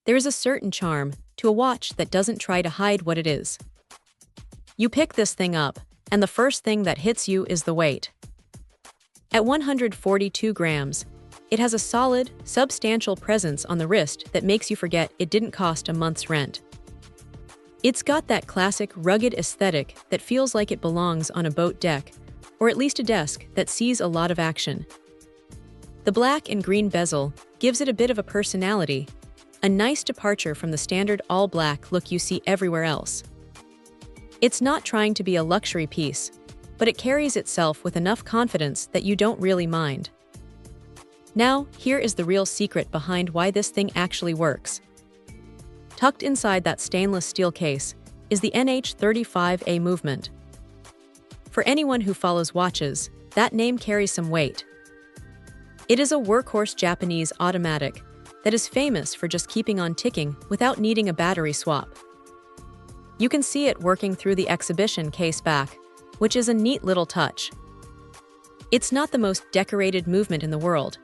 There is a certain charm to a watch that doesn't try to hide what it is. You pick this thing up, and the first thing that hits you is the weight. At 142 grams, it has a solid, substantial presence on the wrist that makes you forget it didn't cost a month's rent. It's got that classic, rugged aesthetic that feels like it belongs on a boat deck, or at least a desk that sees a lot of action. The black and green bezel gives it a bit of a personality, a nice departure from the standard all-black look you see everywhere else. It's not trying to be a luxury piece, but it carries itself with enough confidence that you don't really mind. Now, here is the real secret behind why this thing actually works. Tucked inside that stainless steel case is the NH35A movement. For anyone who follows watches, that name carries some weight. It is a workhorse Japanese automatic that is famous for just keeping on ticking without needing a battery swap. You can see it working through the exhibition case back, which is a neat little touch. It's not the most decorated movement in the world,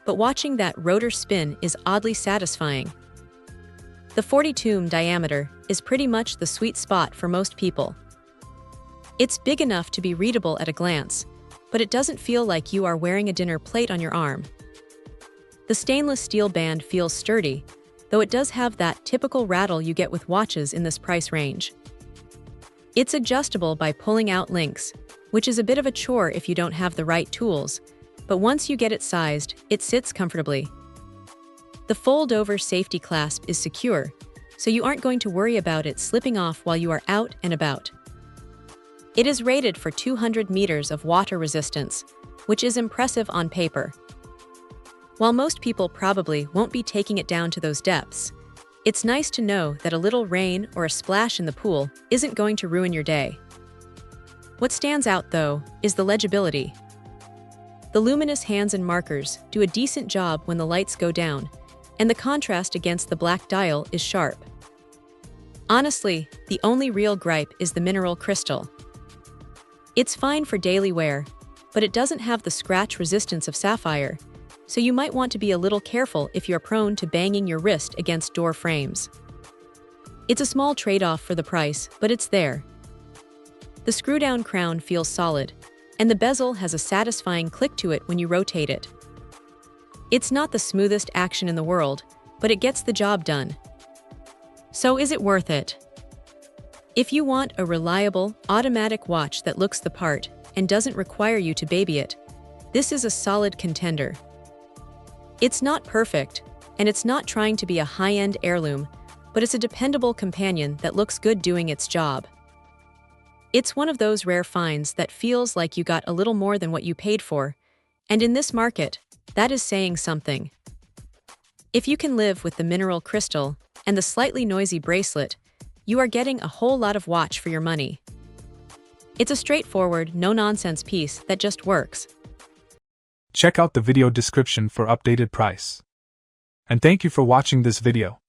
but watching that rotor spin is oddly satisfying. The 42 diameter is pretty much the sweet spot for most people. It's big enough to be readable at a glance, but it doesn't feel like you are wearing a dinner plate on your arm. The stainless steel band feels sturdy, though it does have that typical rattle you get with watches in this price range. It's adjustable by pulling out links, which is a bit of a chore if you don't have the right tools, but once you get it sized, it sits comfortably. The fold-over safety clasp is secure, so you aren't going to worry about it slipping off while you are out and about. It is rated for 200 meters of water resistance, which is impressive on paper. While most people probably won't be taking it down to those depths, it's nice to know that a little rain or a splash in the pool isn't going to ruin your day. What stands out, though, is the legibility. The luminous hands and markers do a decent job when the lights go down, and the contrast against the black dial is sharp. Honestly, the only real gripe is the mineral crystal. It's fine for daily wear, but it doesn't have the scratch resistance of sapphire, so you might want to be a little careful if you're prone to banging your wrist against door frames. It's a small trade-off for the price, but it's there. The screw-down crown feels solid, and the bezel has a satisfying click to it when you rotate it. It's not the smoothest action in the world, but it gets the job done. So is it worth it? If you want a reliable, automatic watch that looks the part and doesn't require you to baby it, this is a solid contender. It's not perfect, and it's not trying to be a high-end heirloom, but it's a dependable companion that looks good doing its job. It's one of those rare finds that feels like you got a little more than what you paid for, and in this market, that is saying something. If you can live with the mineral crystal and the slightly noisy bracelet, you are getting a whole lot of watch for your money. It's a straightforward, no-nonsense piece that just works. Check out the video description for updated price. And thank you for watching this video.